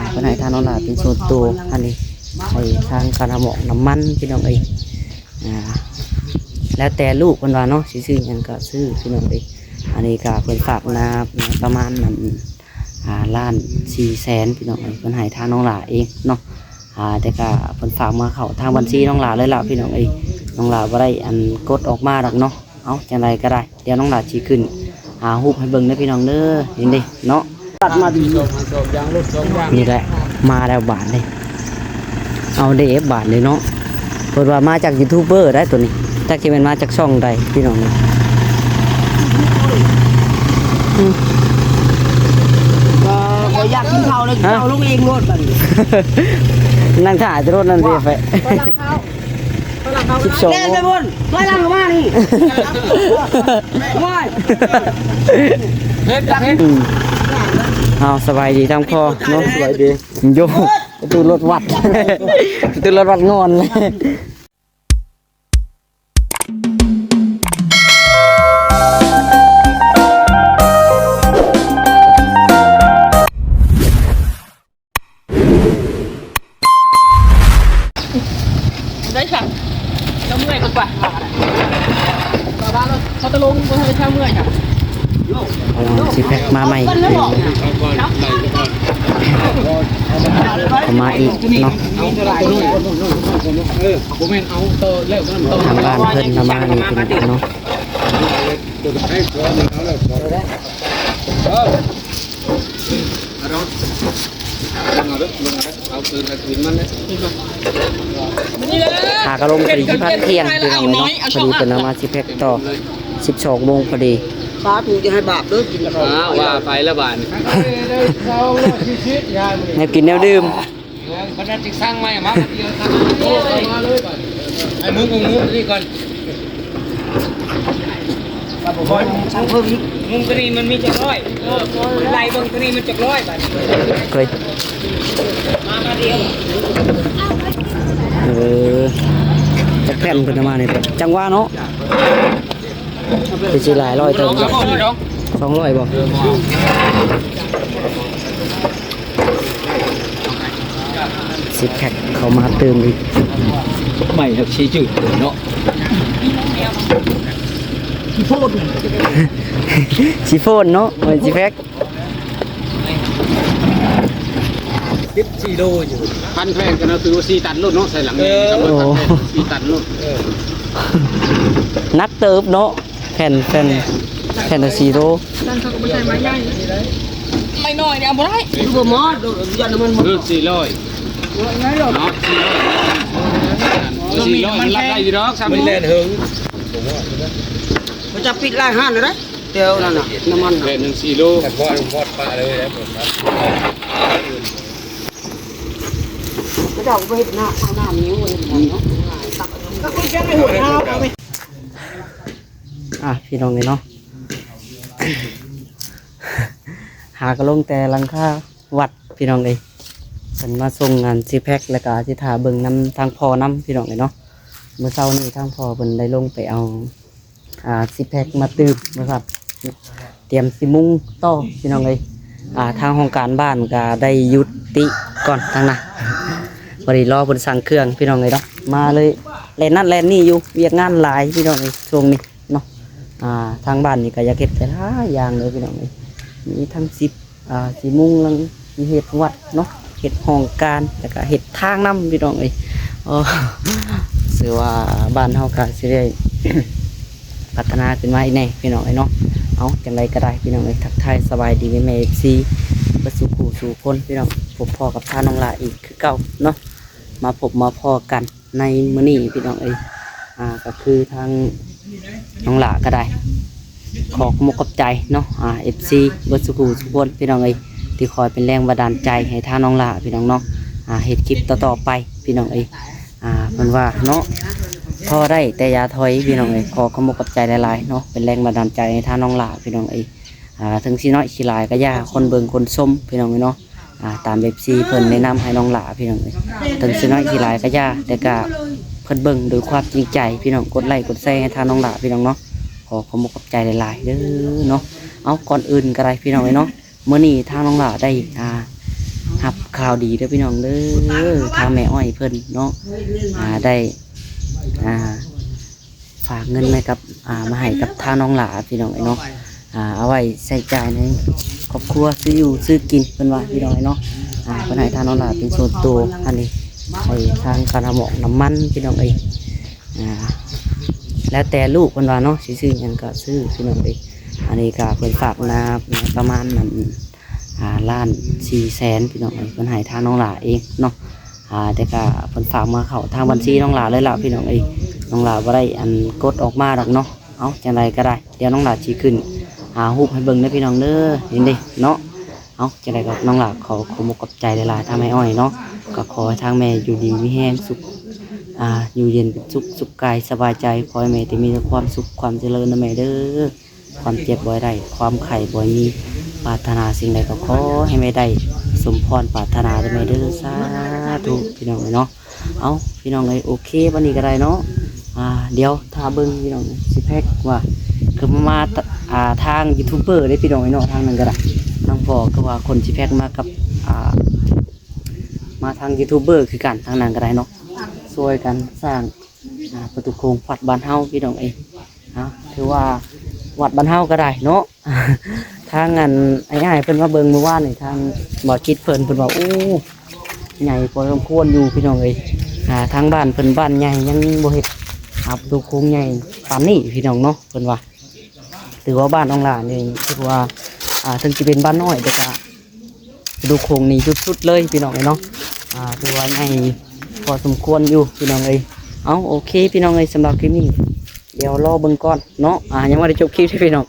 เพิ่นให้ทางน้องหลาเป็นส่วนตัวอันนี้ไปทางการหมอกน้ำมันพี่น้องเอ้ยแล้วแต่ลูกเพิ่นว่าเนาะสิซื้อหยังก็ซื้อพี่น้องเอ้ยอันนี้ก็เพิ่นฝากนาประมาณนั้นล้าน400,000พี่น้องเอ้ยเพิ่นให้ทางน้องหลาเองเนาะแต่ก็เพิ่นฝากมาเข้าทางบัญชีน้องหลาเลยล่ะพี่น้องเอ้ยน้องหลาบ่ได้อันกดออกมาดอกเนาะเอาจังไดก็ได้เดี๋ยวน้องหลาสิขึ้นรูปให้เบิ่งเด้อพี่น้องเด้อนี่ดิเนาะตัดมาดีนี่แหละมาแล้วบาทเลยเอาเดฟบาทเลยเนาะเพิ่นว่ามาจากยูทูบเบอร์ได้ตัวนี้ถ้าคิดเป็นมาจากช่องใดพี่น้องก็อยากกินข้าวเลยข้าวลูกเองรถแบบนี้นั่งถ่ายจะรถนั่นสิไป12แกไปบนไม่รังเข้ามานี่ไม่เอาสบายดีทั้งพ่อเนาะสบายดีโยตูรถวัดตูรถวัดงอนเลยได้ค่ะจะเมื่อยกว่าต่อบ้านเราเขาตะลุงเขาจะเช่าเมื่อยค่ะสิแพ็กมาใหม่มาอีกเนาะทางบ้านเพื่อนทางบ้านนี่เป็นเนาะกระลงพอดีที่พักเที่ยงเป็นไงเนาะพอดีเป็นมาสิแพ็กต่อ12 โมงพอดีป้าถูกจะให้บาปเด้อกินข้าวว่าไปแล้วบานแนวกินแนวดื่มพนักจิกสร้างไม่มาเดียวมาเลยบานไอ้มุ้งนี่ก่อนมุ้งตัวนี้มันมีจักร้อยลายบางตัวนี้มันจักร้อยบานเคยมาเดียวจะแผ่นเป็นมาเนี่ยจังว่าเนาะไปซื้อหลายร้อยเติม200บ่สิแพ็คเขามาเติมอีกใหม่ครับชี้จืดเนาะชีโฟนเนาะเหมือนสิแพ็ค14 โลอยู่พันแพงกันนะคือ4 ตันรถเนาะใส่หลัง4 ตันรถนักเติบเนาะแผ่น4 โลไม่น้อยเนี่ยบ่ได้ดูบ่มอดยันมันหมด400ง่ายหรอเนาะ400มันรับได้อยู่ดอกซ้ำแล่นหึงมันจะปิดรายห้านเลยนะเดี๋ยวนั่นน่ะน้ำมันแล่น1 4 โลแต่พอดปลาเลยนะผมครับไม่ได้เอาไปหน้านิ้วเลยเนาะก็คุณจะไม่หัวเท้าเอาไปพี่น้องเลยเนาะหากระลงแต่หลังคาวัดพี่น้องเลยฉันมาส่งงานซีแพ็คแล้วก็ที่ถาเบิ่งน้ำทางพอน้ำพี่น้องเลยเนาะเมื่อเช้านี้ทางพอเป็นได้ลงไปเอาซีแพ็คมาตืบนะครับเตรียมสิมุ้งต่อพี่น้องเลยทางห้องการบ้านก็ได้ยุติก่อนทางน่ะพอดีรอบนสั่งเครื่องพี่น้องเลยเนาะมาเลยแลนนั่นแลนนี่อยู่เวียกงานหลายพี่น้องเลยช่วงนี้เนาะทางบ้านนี่ก็อยากเก็บแต่ละอย่างเลยพี่น้องเลยมีทั้งสิมุ้งลังมีเห็ดวัดเนาะเห็ดห้องการแล้วก็เห็ดทางน้ำพี่น้องเลยสื่อว่าบ้านเฮากะสิได้ พัฒนาขึ้นมาอีกแน่พี่น้องเลยเนาะเอาจังไรก็ได้พี่น้องเลยทักทายสบายดีแม่ซีประสู่ขู่สู่คนพี่น้องพบพ่อกับท่าน้องลาอีกคือเก่าเนาะมาพบมาพ่อกันในมื้อนี้พี่น้องเอ้ยก็คือทางน้องลาก็ได้ขอขอบคุณใจเนาะFC ประสู่ขู่สู่คนพี่น้องเอ้ยที่คอยเป็นแรงบันดาลใจให้ท่าน้องลาพี่น้องเนาะเฮ็ดคลิปต่อๆไปพี่น้องเอ้ยมันว่าเนาะพอได้แต่ยาถอยพี่น้องเอ้ยขอขอบคุณใจหลายๆเนาะเป็นแรงบันดาลใจให้ท่าน้องลาพี่น้องเอ้ยถึงสีน้อยสีลายก็ย่าคนเบิ่งคนส้มพี่น้องเนาะตามแบบซีเพิ่นแนะนำให้น้องหลาพี่น้องถึงสีน้อยสีลายก็ย่าแต่ก็เพิ่นเบิ่งโดยความจริงใจพี่น้องกดไลค์กดแชร์ให้ทางน้องหลาพี่น้องเนาะขอขอบคุณใจหลายๆเด้อเนาะเอาก่อนอื่นก็ได้พี่น้องเนาะเมื่อนี้ทางน้องหลาได้ห รับข่าวดีเด้อพี่น้องเด้อทางแม่อ้อยเพิ่นเนาะได้ฝากเงินมากับมาให้กับทางน้องหลาพี่น้องเนาะเอาไว้ใช้จ่ายในครอบครัวซื้ออยู่ซื้อกินเพิ่นว่าพี่น้องเนาะเพิ่นให้ทางน้องหลาเป็นส่วนตัวอันนี้ให้ทางการหมอกน้ำมันพี่น้องแล้วแต่ลูกเพิ่นว่าเนาะสิซื้อหยังก็ซื้อพี่น้องอันนี้ก็เพิ่นฝากนาประมาณนั้น1,400,000พี่น้องเพิ่นให้ทางน้องหลาเองเนาะแต่ก็เพิ่นฝากมาเข้าทางบัญชีน้องหลาเลยล่ะพี่น้องน้องหลาบ่ได้อันกดออกมาดอกเนาะเอาจังไดก็ได้เดี๋ยวน้องหลาสิขึ้นรูปให้เบิ่งเด้อพี่น้องเด้อเห็นดิเนาะเอาจังไดก็น้องหลาขอมกขอบใจหลายๆทางแม่อ้อยเนาะก็ขอให้ทางแม่อยู่ดีมีแรงสุขอยู่เย็นเป็นสุขกายสบายใจขอให้แม่มีแต่ความสุขความเจริญนะแม่เด้อความเจ็บบ่ได้ความไข้บ่มีปรารถนาสิ่งใดก็ขอให้แม่ได้สมพรปรารถนาได้แม่เด้อสาธุพี่น้องเนาะเอาพี่น้องโอเควันนี้ก็ได้เนาะเดี๋ยวถ้าเบิ่งพี่น้องสิแพ็กว่าคือมาทางยูทูบเบอร์ได้พี่น้องเนาะทางนั้นก็ได้ทางพ่อก็ว่าคนสิแพ็กมากับมาทางยูทูบเบอร์คือกันทางนั้นก็ได้เนาะช่วยกันสร้างประตูโค้งวัดบ้านเฮาพี่น้องถือว่าวัดบ้านเฮาก็ได้เนาะทางงานไอ้เพิ่นมาเบิ่งเมื่อวานนี่ทางบ่คิดเพิ่นว่าโอ้ใหญ่พอสมควรอยู่พี่น้องทางบ้านเพิ่นบ้านใหญ่ยังบ่เฮ็ดประตูโค้งใหญ่ปานนี้พี่น้องเนาะเพิ่นว่าถือว่าบ้านน้องหลานนี่ถือว่าถึงจะเป็นบ้านน้อยแต่ก็ประตูโค้งนี่สุดๆเลยพี่น้องเนาะถือว่าใหญ่พอสมควรอยู่พี่น้องเอาโอเคพี่น้องสำหรับคลิปนี้เดี๋ยวรอเบิ่งก่อนเนาะยังไม่ได้จบคลิปใช่พี่น้อง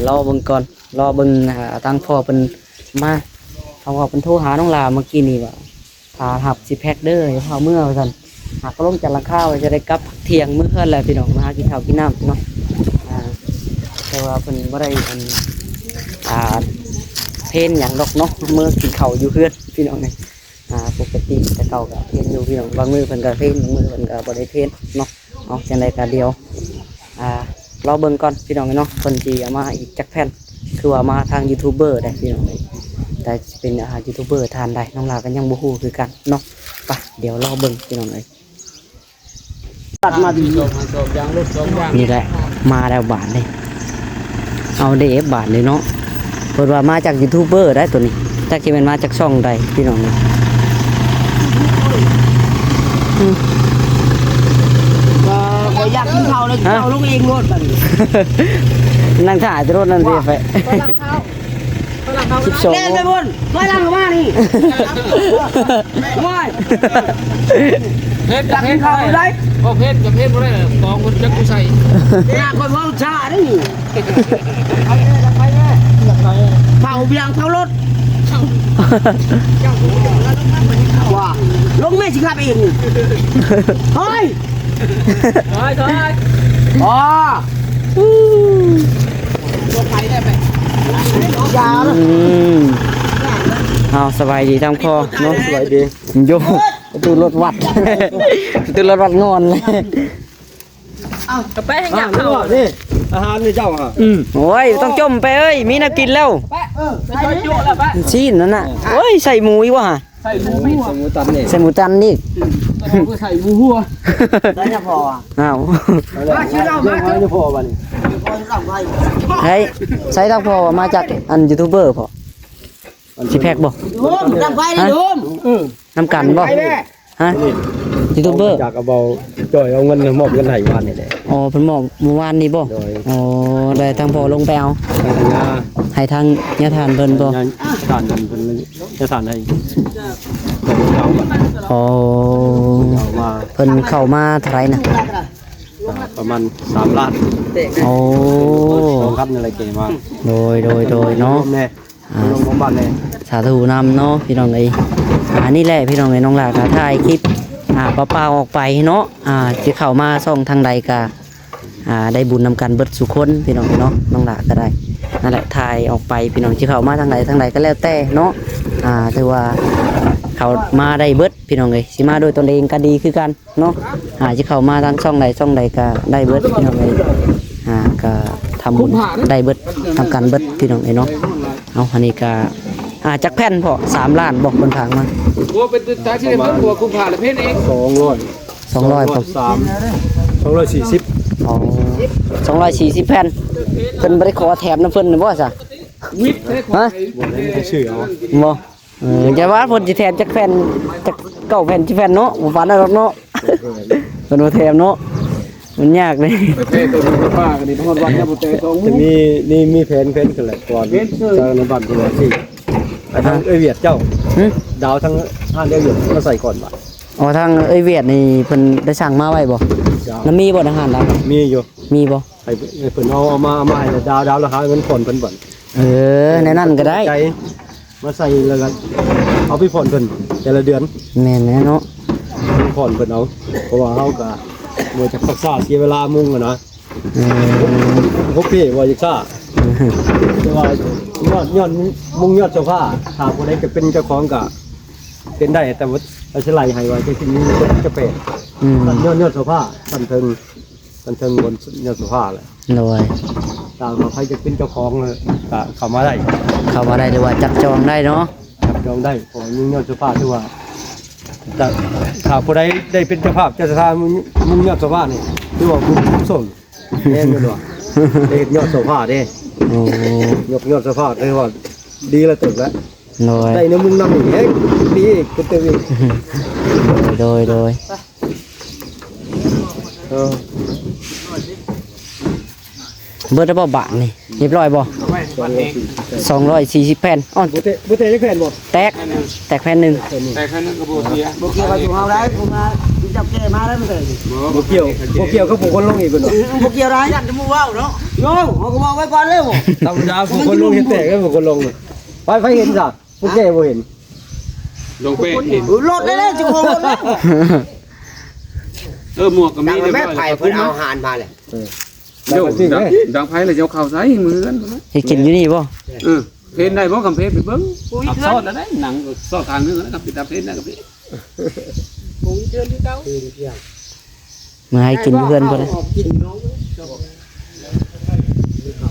รอเบิ่งก่อนรอเบิ่งทางพ่อเป็นมาเขาบอกเป็นโทรหาน้องลาเมื่อกี้นี่ว่าพาหับ10 แพ็คเด้อพาเมื่อวันหากก็ลงจากราคาจะได้กลับเที่ยงมื้อเพื่อนแหละพี่น้องมากินข้าวกินน้ำเนาะแต่ว่าเป็นบ่ได้เพลนอย่างดอกเนาะเมื่อกินข้าวอยู่เพื่อนพี่น้องเนี่ยปกติแต่เก่ากับเพลนอยู่พี่น้องบางมือเพิ่นก็เพลนบางมือเพิ่นก็บ่ได้เพลนเนาะเอาจังได๋ก็เดียวรอเบิ่งก่อนพี่น้องเนาะเพิ่นสิเอามาอีกจักแผ่นคือว่ามาทางยูทูบเบอร์ได้พี่น้องแต่เป็นยูทูบเบอร์ทานได้น้องลาก็ยังบ่ฮู้คือกันเนาะไปเดี๋ยวรอเบิ่งพี่น้องตัดมาดีนี่แหละมาแล้วบาทเลยเอาได้บาทเลยเนาะเพิ่นว่ามาจากยูทูบเบอร์ได้ตัวนี้จักสิแม่นมาจากช่องใดพี่น้องอยากกินข้าวเลยเอาลงเองรถแบบนี้นั่งถ่ายจะรถนั่นสิไป12เล่นไปบนไม่ลังมานี่ไม่เพชรอยากกินข้าวได้พอเพชรกับเพชรบ่ได้กองคนจักกูใส่อยากคนว่าชาได้นี่เผาเบียงเผารถว่าลงแม่สิครับเองเฮ้ยอ๋อตัวไปได้ไหมยาเอาสบายดีทั้งพ่อเนาะสบายดีโยตูรถวัดตูรถวัดงอนเลยเอากระเป๋าให้หยักเข้านี่อาหารนี่เจ้าโอ้ยต้องจมไปเอ้ยมีน่ากินแล้วใส่จุแล้วปะชีนนั่นน่ะโอ้ยใส่หมูอีกว่ะใส่หมูตันนี่ใส่หมูตันนี่ใส่หมูหัวได้จะพออ้าวมาชื่อเรามาจะพอบ่นี่เฮ้ยใส่ทั้งพ่อมาจากอันยูทูบเบอร์พ่อสิแพ็กบ่โดมนำไปดิโดมน้ำกันบ่ฮะยูทูบเบอร์จากกระเบาจ่อยเอาเงินมอบกันให้วันนี่แหละอ๋อเพิ่นมอบเมื่อวานนี้บ่อ๋อได้ทางพ่อลงไปเอาให้ทางญาติทานเพิ่นบ่ทานเพิ่นจะทานให้อ๋อเพิ่นเข้ามาเท่าไหร่นะประมาณ3 ล้านโอ้ครับอะไรเก่งมากโดยเนาะลงของบ้านเลยสาธุนำเนาะพี่น้องนี่แหละพี่น้องน้องหลาถ่ายคลิปเปล่าๆออกไปเนาะจะเข้ามาส่องทางใดก็ได้บุญนำกันเบิดสุคนพี่น้องเนาะน้องหลาก็ได้นั่นแหละถ่ายออกไปพี่น้องจะเข้ามาทางใดก็แล้วแต่เนาะถือว่าเขามาได้เบิดพี่น้องสิมาโดยตนเองก็ดีคือกันเนาะจะเข้ามาทางช่องใดก็ได้เบิดพี่น้องก็ทำบุญได้เบิดทำกันเบิดพี่น้องเนาะเอาอันนี้ก็ จักแผ่นพอ3ล้านบอกคนทางมา บัวเป็นตาที่ได้เพิ่นบัวคุมผ่าละเพชรเอง 200พอ 240 อ๋อ240แผ่นเพิ่นบ่ได้ขอแถมน้ำเพิ่นบ่ซะ วิทย์ให้ควาย ไปชื่อเอา บ่อย่าว่าเพิ่นสิแถมจักแผ่นจัก9แผ่น10แผ่นเนาะบ่ปานนั้นหรอกเนาะเพิ่นบ่แถมเนาะมันยากเลย ประเทศตัวนี้ป้ากันนี่ทั้งวันเนี่ยบ่แต่ตรง แต่มีแผนกันแหละก่อนจากในบ้านที่ว่าสิไปทางเวียดเจ้า หึ ดาวทั้งท่านเวียดมาใส่ก่อนบ่ อ๋อทางเวียดนี่เพิ่นได้สั่งมาไว้บ่แล้วมีบ่ทหารดาว มีอยู่ มีบ่ ให้เพิ่นเอามาให้ดาวราคาเงินผ่อนเพิ่นบ่ ในนั้นก็ได้ ใจมาใส่แล้วก็เอาไปผ่อนเพิ่นแต่ละเดือน แม่นแน่เนาะ ผ่อนเพิ่นเอาเพราะว่าเฮาก็บ่จะรักษาเสียเวลามุ่งอะนะ เออ พวกพี่บ่จะซ่าแต่ว่ายอดมุ่งยอดเจ้าผ้าถ้าผู้ใดจะเป็นเจ้าของก็เป็นได้แต่ว่าเราสิไล่ให้ว่าจะสิมีจะเป็น อืม ตันยอดเจ้าผ้าตันเทิงบนยอดเจ้าผ้าแหละ โดย ตามว่าใครจะเป็นเจ้าของก็เข้ามาได้ เข้ามาได้หรือว่าจับจองได้เนาะ จับจองได้เพราะมุ่งยอดเจ้าผ้าที่ว่าแต่ถ้าผู้ใดได้เป็นเจ้าภาพเจ้าสถานมุ่งยอดเจ้าผ้านี่ที่ว่ามุ่งส่งแน่นอนว่าได้ยอดเจ้าผ้าเด้ โอ้ ยอดเจ้าผ้าได้ว่าดีแล้วตึกแล้ว โดย ได้เนื้อมึงนำอีกเฮ้ยดีอีกเป็นเต็มอีก โดยเออ เบิดได้บ่บาทนี่เรียบร้อยบ่ วันนี้ 240แผ่นอ้อ บุเตจะแผ่นหมด แตกแผ่นหนึง แต่คันนึงก็บ่เสีย บ่เกี่ยวกับอยู่เฮาได้ผมมาจับแก้มาแล้วมันเลย บุเกี่ยวก็ผูกคนลงอีกคนเนาะ บ่เกี่ยวได้ยันจะมูว้าวเนาะโย่เฮาก็บอกไว้ก่อนเลยบ่ ธรรมดาผูกคนลงเห็นแตกก็ผูกคนลงไปเห็นจ้ะบุเกี่ยวบ่เห็น ลงเป้เห็น รถได้แล้วจะโกรถแล้ว หมวกก็มี แม่ไผ่เพิ่นเอาอาหารมาเลย เดี๋ยวดังไผเลยเอาเข้าใส่มือกัน เฮ็ดกินอยู่นี่บ่ เพนได้บ่กำเพนไปเบิ่งอับซอดแล้วได้หนังซอดทางนึงแล้วกับปิดตาเพนได้กับพี่ กูเชิญที่เก่า มาให้กินเพื่อนบ่ได้ กินน้อง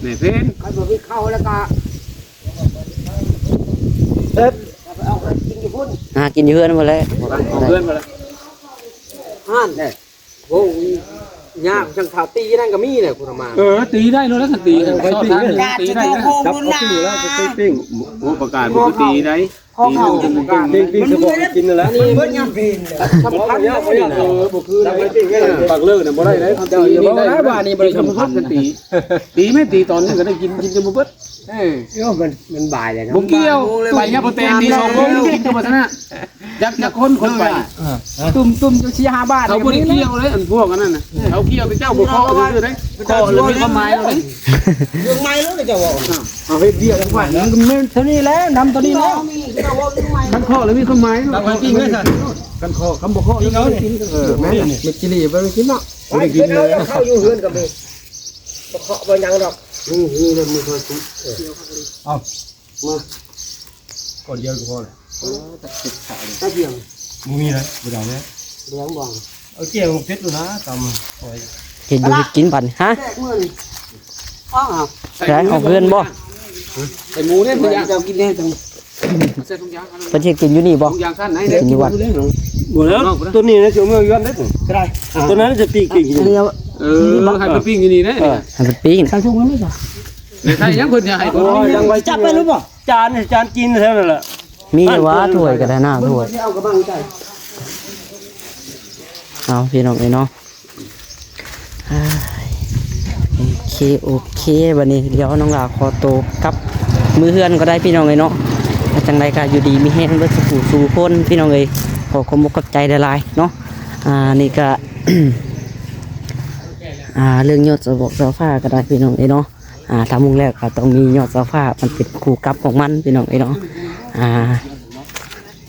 แม่เพน ใครบ่มีข้าวแล้วก็ เอ๊ะ เอากินอยู่พุ่น กินอยู่เพื่อนบ่แล้ว เอาเพื่อนมาแล้ว ห่านได้โอ้ยากจังถาตีนั่นก็มีแหละคุณมา ตีได้แล้วกันตีซอดทางตีได้ จับเอาตีแล้วไปปิ้ง โอ้ประกาศบ่ตีได้ตีมันจะมึง ปิ้งสะบอกกินนั่นแหละ นี่เบิ่งยามเพลนสำคัญนะบ่นี่นะ บ่คือได้ปากเลิกน่ะบ่ได้ได้เจ้าอย่าบ่ได้บ้านนี้บ่ได้สำคัญกันตีไม่ตีตอนนี้ก็ได้กินจนบ่เบิด มันบ่ายเลยนะ บ่เกี่ยวไปยาโปรตีนดี2โมงกินก็บ่ชนะจักคนไป ตุ่มจะชี้5บาท เขาบ่ได้เกี่ยวเลยอันพวกนั้นน่ะเขาเกี่ยวแต่เจ้าบ่เข้าซื่อได้เข้าแล้วมีความหมายเลย เรื่องใหม่แล้วจะว่า เอาเฮ็ดเบี้ยจังหวัดนั้น มันเท่านี้แล้วนำตัวนี้แล้วเราว่าเรื่องใหม่ คันข้อแล้วมีความหมาย ตามจริงเลยค่ะกันคอคำบอกข้อนี่เขาแม่ไม่กินอีกไม่กินเนาะไม่กินเลย เข้าอยู่เฮือนกับมีบ่เคาะบ่ยังดอก นี่เลยมือคอยคุ้มเอามาก่อนเดียวก็พอเลย ตะเกียง มีเลยบุดาวเนี่ย เลี้ยงบ่ เอาเกี่ยวเพชรดูนะตำ เฮ็ดอยู่เฮ็ดกินบัดฮะ แตกมื้อนี่อ้าว ใช่เอาเพื่อนบ่ ไอ้หมูเนี่ยทุกอย่าง จะกินได้จัง ใส่ทุกอย่าง เพิ่นสิกินอยู่นี่บ่ ทุกอย่างสั้นไหน กินอยู่วัด หมดแล้วตัวนี้นะเสียวเมื่อย้อนได้ก็ได้ตัวนั้นจะปีกปีก เดียว ให้ไปปิ้งอยู่นี่นะ ให้มันปิ้ง ทางช่วงนั้นไม่จ้ะ ใครยังเพิ่นจะให้คน ยังไว้จับไปรู้ป่ะจานกินเท่านั้นแหละ มีแต่ว่าถ้วยก็ได้หน้าถ้วย เอากระบังใจ เอาพี่น้องเอ้ยเนาะโอเคบัดนี้เดี๋ยวน้องลาขอโตวกลับมือเฮือนก็ได้พี่น้องเอ้ยเนาะจังไดก็อยู่ดีมีแฮงเบิดสุขสู่คนพี่น้องเอ้ยขอความบ่กับใจหลายๆเนาะนี่ก็ เรื่องยอดเสาฟ้าก็ได้พี่น้องเอ้ยเนาะทำมุ่งแรกก็ต้องมียอดเสาฟ้ามันเป็นคู่กับของมันพี่น้องเอ้ยเนาะ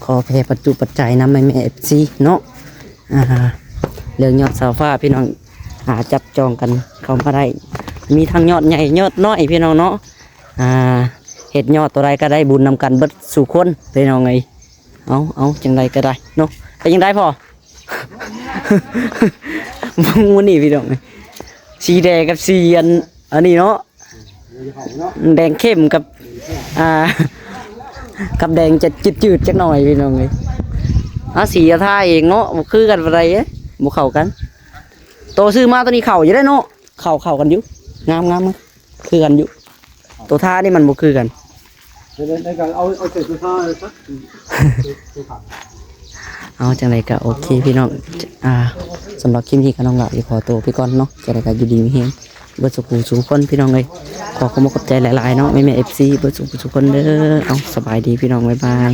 ขอแผ่ปัจจุปัจจัยนำแม่ๆ FC เนาะเรื่องยอดเสาฟ้าพี่น้องจับจองกันเข้ามาได้มีทั้งยอดใหญ่ยอดน้อยพี่น้องเนาะเฮ็ดยอดตัวใดก็ได้บุญนำกันเบิดสู่คนพี่น้องเอ้ยเอาจังไดก็ได้เนาะไปจังไดพอ มึงนี่พี่น้องสีแดงกับสีอันนี้เนาะแดงเข้มกับ กับแดงจะจืดๆจักหน่อยพี่น้องเลยสีท่าเองเนาะบ่คือกันอะไรเอ๊ะบ่เข้ากันโตซื้อมาตัวนี้เข้าอยู่ได้เนาะเข้ากันอยู่งามคือกันอยู่ตัวท่านี่มันบ่คือกัน ในการเอาเศษผ้าสัก เอาจังไรก็โอเคพี่น้องสำหรับคลิปนี้ก็น้องหล่ะขอตัวพี่ก่อนเนาะจังไรก็อยู่ดีมีเฮงเบิดสุขสุขคนพี่น้องเลยขอขอบคุณใจหลายๆเนาะแม่ๆ FC เบิดสุขสุขคนเด้อเอาสบายดีพี่น้องบ๊ายบาย